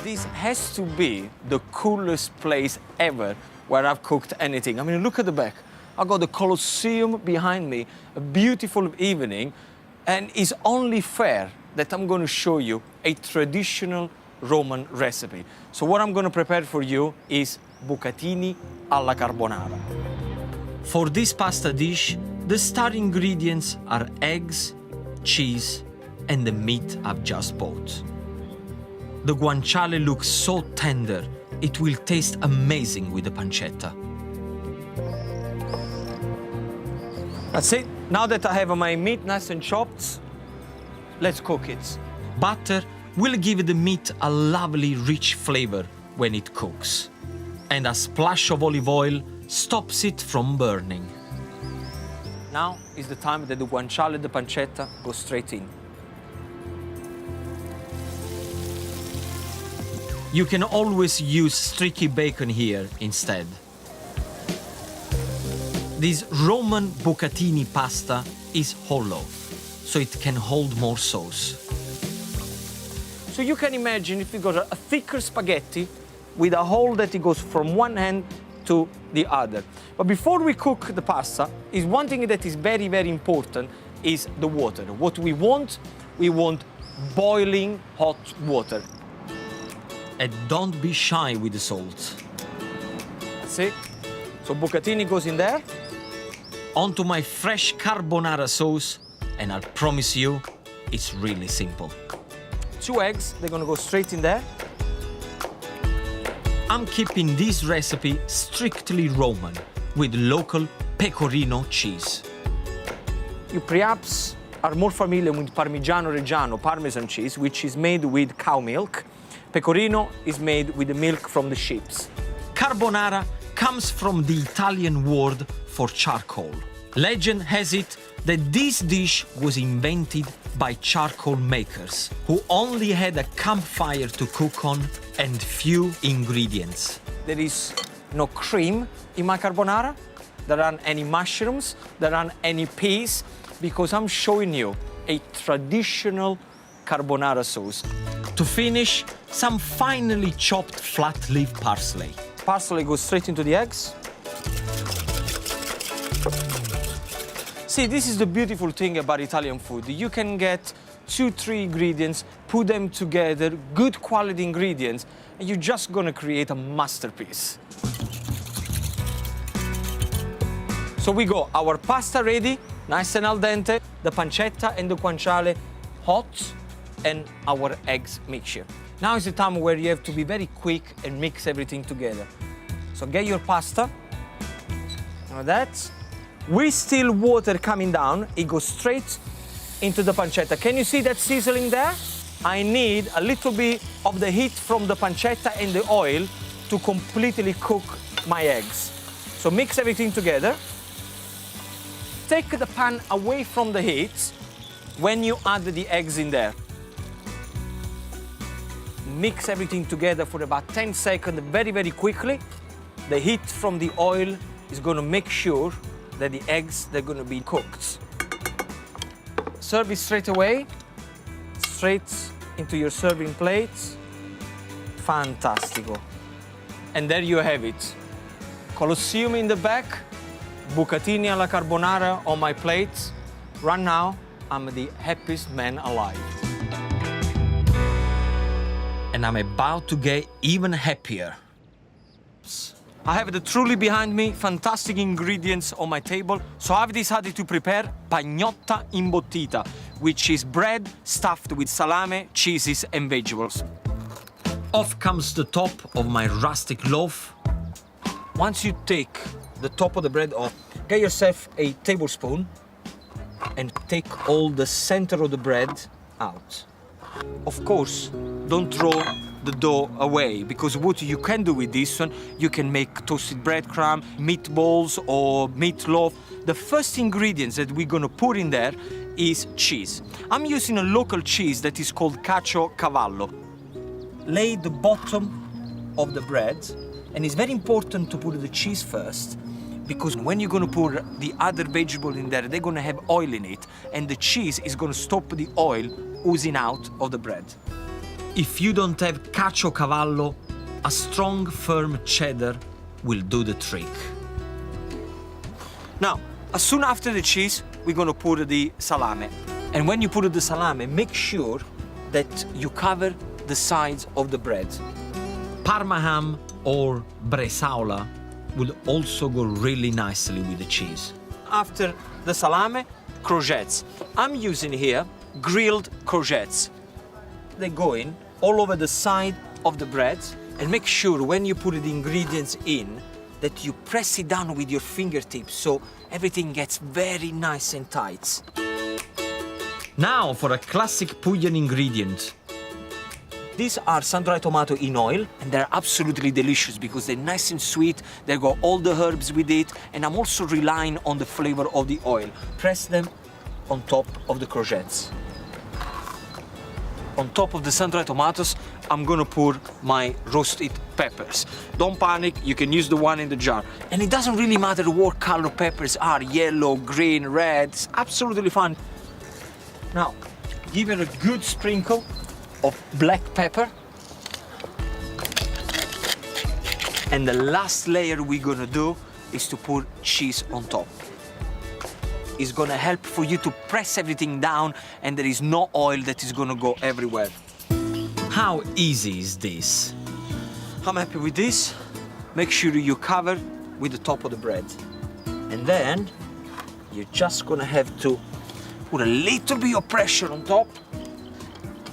This has to be the coolest place ever where I've cooked anything. I mean, look at the back. I've got the Colosseum behind me, a beautiful evening, and it's only fair that I'm going to show you a traditional Roman recipe. So what I'm going to prepare for you is bucatini alla carbonara. For this pasta dish, the star ingredients are eggs, cheese, and the meat I've just bought. The guanciale looks so tender, it will taste amazing with the pancetta. That's it. Now that I have my meat nice and chopped, let's cook it. Butter will give the meat a lovely rich flavor when it cooks. And a splash of olive oil stops it from burning. Now is the time that the guanciale and the pancetta go straight in. You can always use streaky bacon here instead. This Roman bucatini pasta is hollow, so it can hold more sauce. So you can imagine if you got a thicker spaghetti with a hole that it goes from one end to the other. But before we cook the pasta, is one thing that is very, very important is the water. What we want boiling hot water. And don't be shy with the salt. See? So bucatini goes in there. Onto my fresh carbonara sauce, and I'll promise you, it's really simple. 2 eggs, they're gonna go straight in there. I'm keeping this recipe strictly Roman, with local pecorino cheese. You perhaps are more familiar with Parmigiano Reggiano, Parmesan cheese, which is made with cow milk. Pecorino is made with the milk from the sheep. Carbonara comes from the Italian word for charcoal. Legend has it that this dish was invented by charcoal makers who only had a campfire to cook on and few ingredients. There is no cream in my carbonara, there aren't any mushrooms, there aren't any peas, because I'm showing you a traditional carbonara sauce. To finish, some finely chopped flat leaf parsley. Parsley goes straight into the eggs. See, this is the beautiful thing about Italian food. You can get 2-3 ingredients, put them together, good quality ingredients, and you're just gonna create a masterpiece. So we go, our pasta ready, nice and al dente, the pancetta and the guanciale hot, and our eggs mixture. Now is the time where you have to be very quick and mix everything together. So get your pasta, now that. With still water coming down, it goes straight into the pancetta. Can you see that sizzling there? I need a little bit of the heat from the pancetta and the oil to completely cook my eggs. So mix everything together. Take the pan away from the heat when you add the eggs in there. Mix everything together for about 10 seconds, very, very quickly. The heat from the oil is going to make sure that the eggs, they're going to be cooked. Serve it straight away, straight into your serving plate. Fantastico. And there you have it. Colosseum in the back, bucatini alla carbonara on my plate. Right now, I'm the happiest man alive. And I'm about to get even happier. I have the truly behind me fantastic ingredients on my table, so I've decided to prepare Pagnotta Imbottita, which is bread stuffed with salami, cheeses and vegetables. Off comes the top of my rustic loaf. Once you take the top of the bread off, get yourself a tablespoon and take all the center of the bread out. Of course, don't throw the dough away, because what you can do with this one, you can make toasted breadcrumb, meatballs or meatloaf. The first ingredients that we're gonna put in there is cheese. I'm using a local cheese that is called Caciocavallo. Lay the bottom of the bread, and it's very important to put the cheese first, because when you're gonna put the other vegetable in there, they're gonna have oil in it, and the cheese is gonna stop the oil oozing out of the bread. If you don't have caciocavallo, a strong, firm cheddar will do the trick. Now, as soon after the cheese, we're gonna put the salami. And when you put the salami, make sure that you cover the sides of the bread. Parma ham or bresaola will also go really nicely with the cheese. After the salami, courgettes. I'm using here grilled courgettes. They go in all over the side of the bread, and make sure when you put the ingredients in that you press it down with your fingertips so everything gets very nice and tight. Now for a classic Puglia ingredient. These are sun-dried tomato in oil, and they're absolutely delicious because they're nice and sweet, they got all the herbs with it, and I'm also relying on the flavor of the oil. Press them on top of the courgettes. On top of the sun-dried tomatoes, I'm gonna pour my roasted peppers. Don't panic, you can use the one in the jar. And it doesn't really matter what color peppers are, yellow, green, red, it's absolutely fine. Now, give it a good sprinkle of black pepper. And the last layer we're gonna do is to put cheese on top. It's gonna help for you to press everything down and there is no oil that is gonna go everywhere. How easy is this? I'm happy with this. Make sure you cover with the top of the bread. And then you're just gonna have to put a little bit of pressure on top.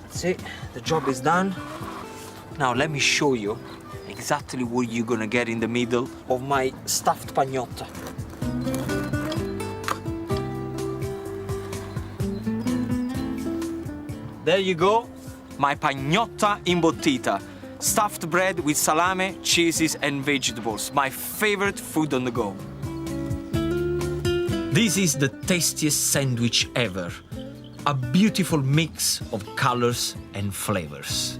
That's it, the job is done. Now let me show you exactly what you're gonna get in the middle of my stuffed pagnotta. There you go, my Pagnotta Imbottita. Stuffed bread with salami, cheeses and vegetables. My favorite food on the go. This is the tastiest sandwich ever. A beautiful mix of colors and flavors.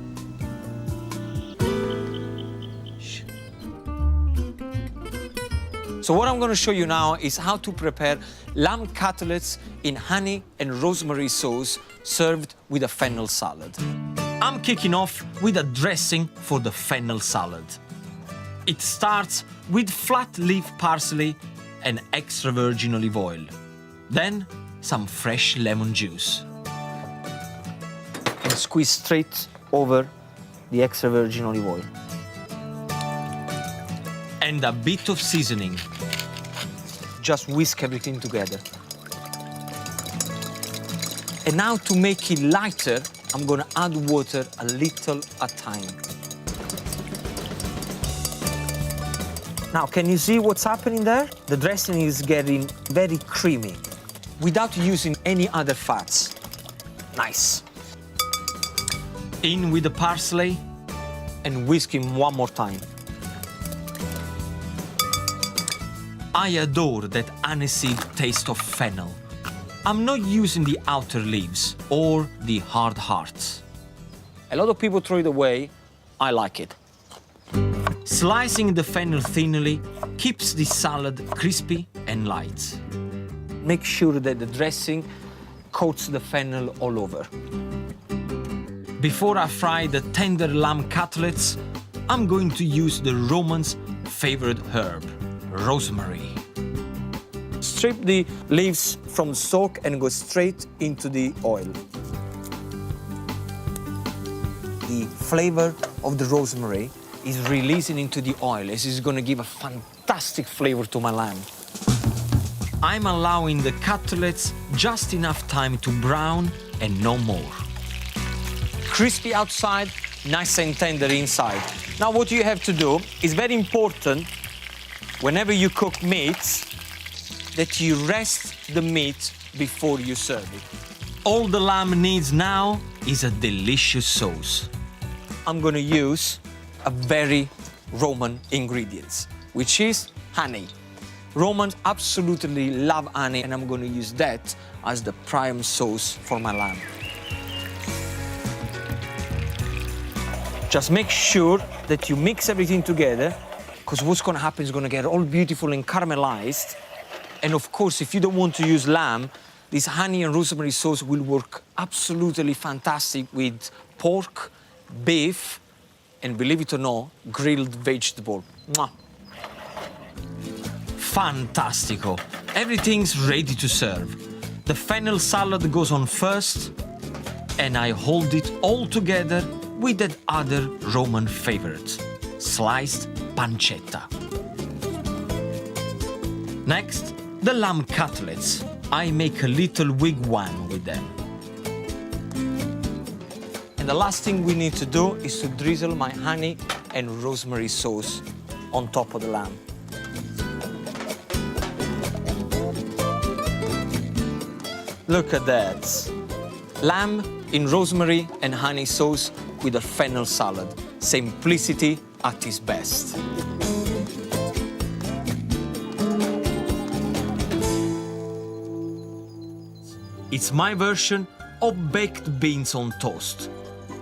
So what I'm going to show you now is how to prepare lamb cutlets in honey and rosemary sauce served with a fennel salad. I'm kicking off with a dressing for the fennel salad. It starts with flat leaf parsley and extra virgin olive oil. Then some fresh lemon juice. And squeeze straight over the extra virgin olive oil. And a bit of seasoning. Just whisk everything together. And now to make it lighter, I'm gonna add water a little at a time. Now, can you see what's happening there? The dressing is getting very creamy without using any other fats. Nice. In with the parsley and whisking one more time. I adore that anisey taste of fennel. I'm not using the outer leaves or the hard hearts. A lot of people throw it away. I like it. Slicing the fennel thinly keeps the salad crispy and light. Make sure that the dressing coats the fennel all over. Before I fry the tender lamb cutlets, I'm going to use the Romans' favorite herb, rosemary. Strip the leaves from the stalk and go straight into the oil. The flavor of the rosemary is releasing into the oil. This is going to give a fantastic flavor to my lamb. I'm allowing the cutlets just enough time to brown and no more. Crispy outside, nice and tender inside. Now what you have to do is very important whenever you cook meats that you rest the meat before you serve it. All the lamb needs now is a delicious sauce. I'm going to use a very Roman ingredient, which is honey. Romans absolutely love honey, and I'm going to use that as the prime sauce for my lamb. Just make sure that you mix everything together, because what's going to happen is going to get all beautiful and caramelized. And of course, if you don't want to use lamb, this honey and rosemary sauce will work absolutely fantastic with pork, beef, and believe it or not, grilled vegetable. Mwah. Fantastico. Everything's ready to serve. The fennel salad goes on first, and I hold it all together with that other Roman favorite, sliced pancetta. Next, the lamb cutlets. I make a little wigwam with them. And the last thing we need to do is to drizzle my honey and rosemary sauce on top of the lamb. Look at that. Lamb in rosemary and honey sauce with a fennel salad. Simplicity at its best. It's my version of baked beans on toast.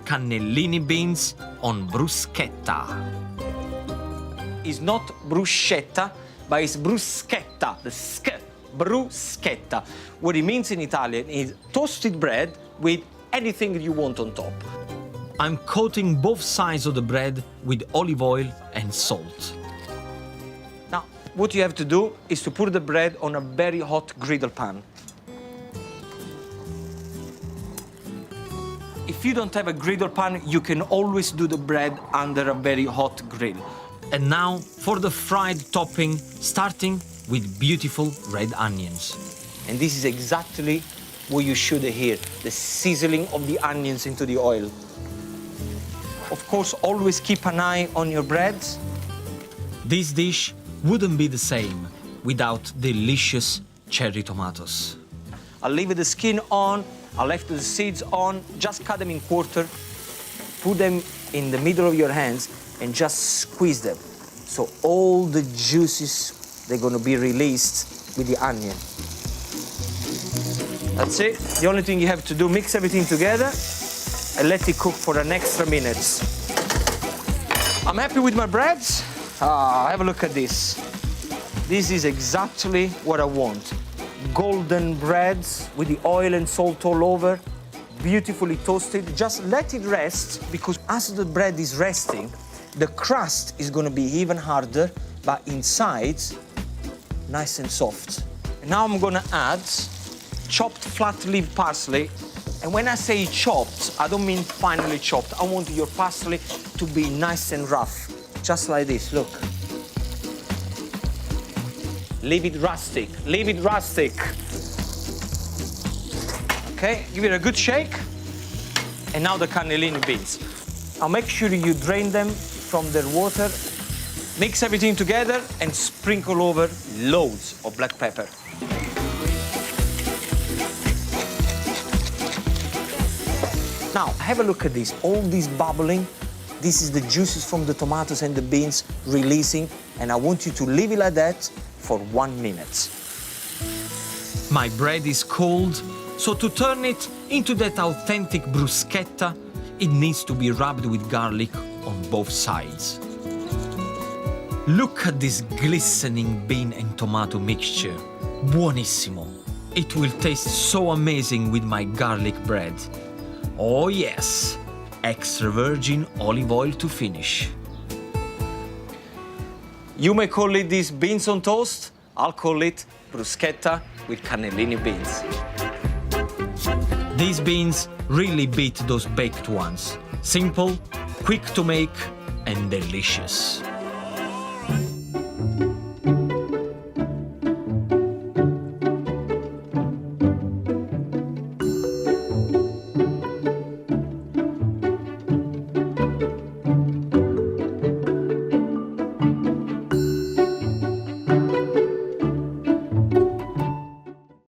Cannellini beans on bruschetta. It's not bruschetta, but it's bruschetta, the sk, bruschetta. What it means in Italian is toasted bread with anything you want on top. I'm coating both sides of the bread with olive oil and salt. Now, what you have to do is to put the bread on a very hot griddle pan. If you don't have a griddle pan, you can always do the bread under a very hot grill. And now for the fried topping, starting with beautiful red onions. And this is exactly what you should hear, the sizzling of the onions into the oil. Of course, always keep an eye on your breads. This dish wouldn't be the same without delicious cherry tomatoes. I'll leave the skin on, I left the seeds on, just cut them in quarter, put them in the middle of your hands and just squeeze them. So all the juices, they're gonna be released with the onion. That's it. The only thing you have to do, mix everything together and let it cook for an extra minute. I'm happy with my breads. Have a look at this. This is exactly what I want. Golden breads with the oil and salt all over, beautifully toasted. Just let it rest, because as the bread is resting, the crust is going to be even harder, but inside, nice and soft. And now I'm going to add chopped flat leaf parsley. And when I say chopped, I don't mean finely chopped. I want your parsley to be nice and rough, just like this, look. Leave it rustic, leave it rustic. Okay, give it a good shake. And now the cannellini beans. Now make sure you drain them from their water. Mix everything together and sprinkle over loads of black pepper. Now, have a look at this, all this bubbling. This is the juices from the tomatoes and the beans releasing, and I want you to leave it like that for 1 minute. My bread is cold, so to turn it into that authentic bruschetta, it needs to be rubbed with garlic on both sides. Look at this glistening bean and tomato mixture. Buonissimo. It will taste so amazing with my garlic bread. Oh yes, extra virgin olive oil to finish. You may call it these beans on toast. I'll call it bruschetta with cannellini beans. These beans really beat those baked ones. Simple, quick to make, and delicious.